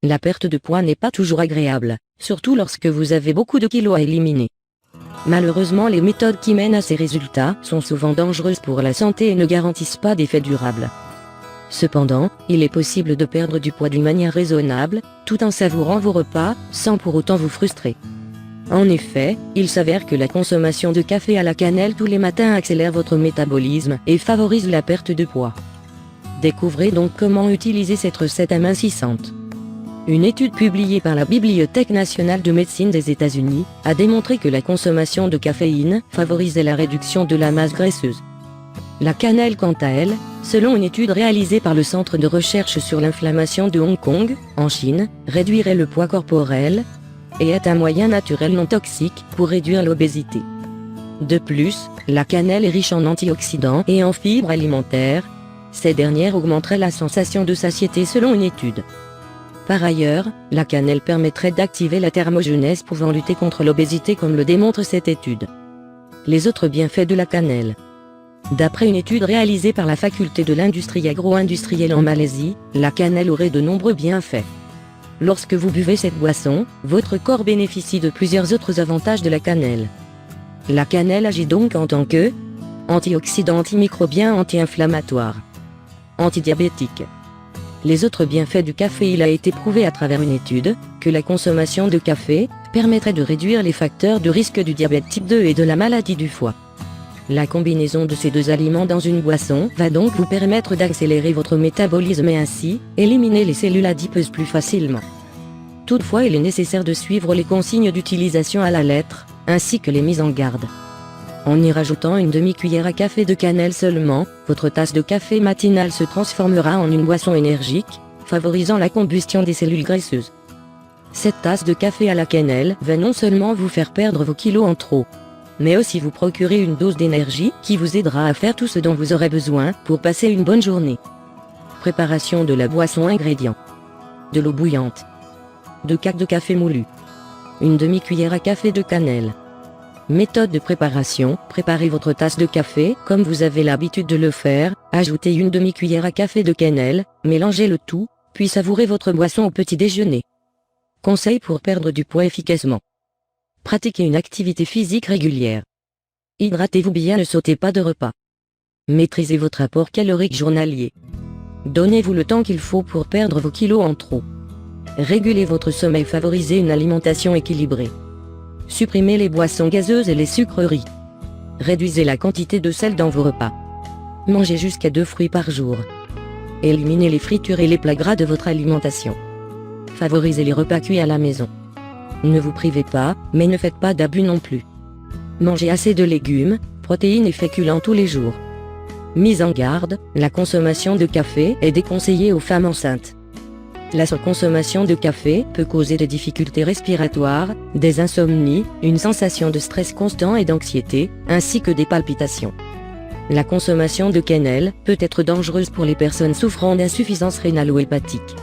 La perte de poids n'est pas toujours agréable, surtout lorsque vous avez beaucoup de kilos à éliminer. Malheureusement, les méthodes qui mènent à ces résultats sont souvent dangereuses pour la santé et ne garantissent pas d'effets durables. Cependant, il est possible de perdre du poids d'une manière raisonnable, tout en savourant vos repas, sans pour autant vous frustrer. En effet, il s'avère que la consommation de café à la cannelle tous les matins accélère votre métabolisme et favorise la perte de poids. Découvrez donc comment utiliser cette recette amincissante. Une étude publiée par la Bibliothèque nationale de médecine des États-Unis a démontré que la consommation de caféine favorisait la réduction de la masse graisseuse. La cannelle, quant à elle, selon une étude réalisée par le Centre de recherche sur l'inflammation de Hong Kong, en Chine, réduirait le poids corporel et est un moyen naturel non toxique pour réduire l'obésité. De plus, la cannelle est riche en antioxydants et en fibres alimentaires. Ces dernières augmenteraient la sensation de satiété selon une étude. Par ailleurs, la cannelle permettrait d'activer la thermogenèse pouvant lutter contre l'obésité comme le démontre cette étude. Les autres bienfaits de la cannelle. D'après une étude réalisée par la faculté de l'industrie agro-industrielle en Malaisie, la cannelle aurait de nombreux bienfaits. Lorsque vous buvez cette boisson, votre corps bénéficie de plusieurs autres avantages de la cannelle. La cannelle agit donc en tant que antioxydant, antimicrobien, anti-inflammatoire, antidiabétique. Les autres bienfaits du café. Il a été prouvé à travers une étude que la consommation de café permettrait de réduire les facteurs de risque du diabète type 2 et de la maladie du foie. La combinaison de ces deux aliments dans une boisson va donc vous permettre d'accélérer votre métabolisme et ainsi éliminer les cellules adipeuses plus facilement. Toutefois, il est nécessaire de suivre les consignes d'utilisation à la lettre, ainsi que les mises en garde. En y rajoutant une demi-cuillère à café de cannelle seulement, votre tasse de café matinale se transformera en une boisson énergique, favorisant la combustion des cellules graisseuses. Cette tasse de café à la cannelle va non seulement vous faire perdre vos kilos en trop, mais aussi vous procurer une dose d'énergie qui vous aidera à faire tout ce dont vous aurez besoin pour passer une bonne journée. Préparation de la boisson. Ingrédients: de l'eau bouillante, 2 cups de café moulu, une demi-cuillère à café de cannelle. Méthode de préparation: préparez votre tasse de café comme vous avez l'habitude de le faire, ajoutez une demi-cuillère à café de cannelle, mélangez le tout, puis savourez votre boisson au petit déjeuner. Conseils pour perdre du poids efficacement: pratiquez une activité physique régulière. Hydratez-vous bien, ne sautez pas de repas. Maîtrisez votre apport calorique journalier. Donnez-vous le temps qu'il faut pour perdre vos kilos en trop. Régulez votre sommeil, favorisez une alimentation équilibrée. Supprimez les boissons gazeuses et les sucreries. Réduisez la quantité de sel dans vos repas. Mangez jusqu'à 2 fruits par jour. Éliminez les fritures et les plats gras de votre alimentation. Favorisez les repas cuits à la maison. Ne vous privez pas, mais ne faites pas d'abus non plus. Mangez assez de légumes, protéines et féculents tous les jours. Mise en garde: la consommation de café est déconseillée aux femmes enceintes. La surconsommation de café peut causer des difficultés respiratoires, des insomnies, une sensation de stress constant et d'anxiété, ainsi que des palpitations. La consommation de cannelle peut être dangereuse pour les personnes souffrant d'insuffisance rénale ou hépatique.